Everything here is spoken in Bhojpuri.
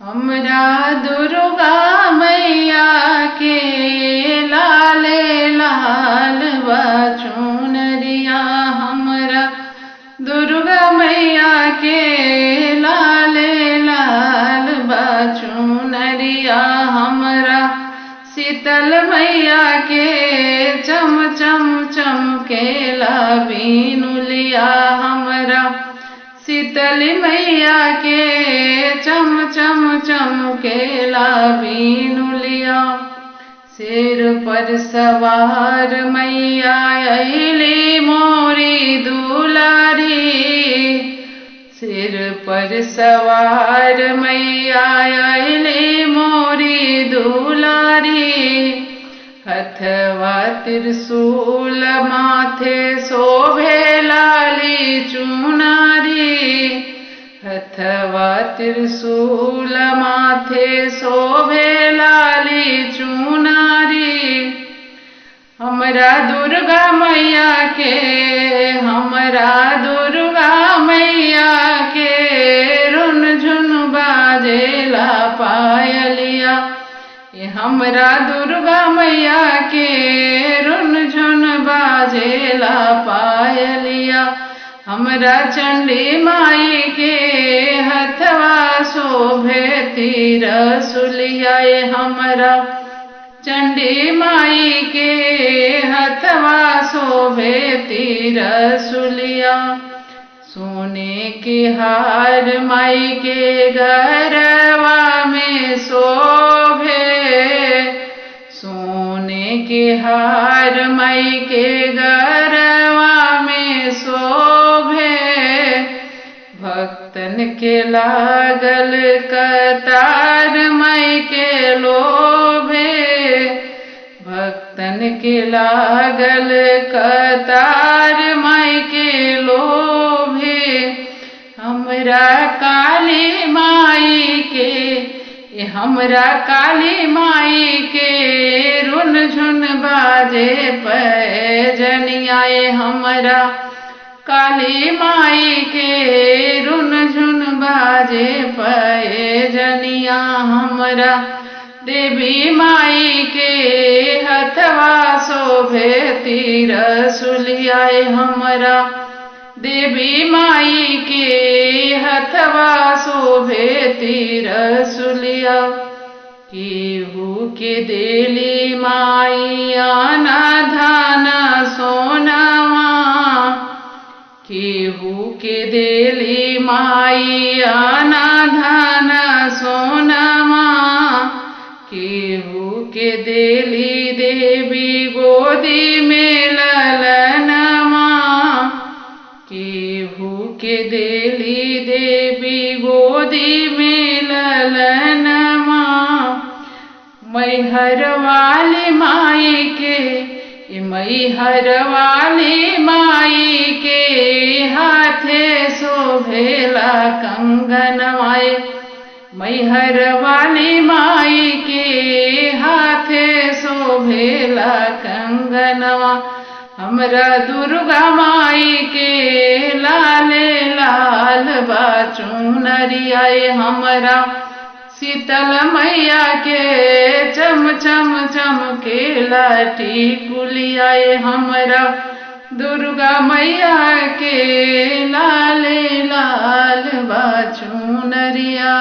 हमरा दुर्गा मैया के लाले लाल चुनरिया। हमरा दुर्गा मैया के लाले लाल चुनरिया। हमरा शीतल मैया के चम चम चमकेला बिनुलिया। हमरा शीतल मैया के चम चम चमकेला बिनुलिया। सिर पर सवार मैया अइली मोरी दुलारी। सिर पर सवार मैया अइली मोरी दुलारी। हथवा त्रिशूल माथे शोभे लाली चुनारी। हथवा त्रिशूल माथे शोभे लाली चुनारी। हमरा दुर्गा मैया के, हमरा दुर्गा मैया के रुन झुन बाजेला पायलिया। हमरा दुर्गा मैया के रुन झुन बाजेला पायलिया। हमरा चंडी माई के हथवा शोभे त्रिशूलिया। हमरा चंडी माई के हथवा शोभे त्रिशूलिया। सोने के हार माई के गरवा में शोभे। सोने के हार माई के गरवा में शोभे। भक्तन के लागल कतार माई के लोभे। भक्तन के लागल कतार माई के लोभे। हमरा काली माई के, हमरा काली माई के रुन झुन बाजे पैजनिया। हमरा काली माई के रुन झुन बाजे पैजनिया। हमरा देवी माई के हथवा शोभे त्रिशूलिया। हमरा देवी माई के हथवा शोभे त्रिशूलिया। केहू के देली माई आना धाना सोनावा। केहू के देली माई आना धाना सोनावा। केहू के देली देवी गोदी में ललनवा। केहू के देली देवी गोदी में ललनवा। मैहर वाली माई के, मैहर वाली माई के हाथे शोभेला कंगनवा। मैहर वाली माई के हाथे शोभेला कंगनवा। हमरा दुर्गा माई के लाले लाल चुनरिया। हमरा शीतल मैया के चम चम चमकेला टिकुलिया। हमरा दुर्गा मैया के लाले लाल चुनरिया।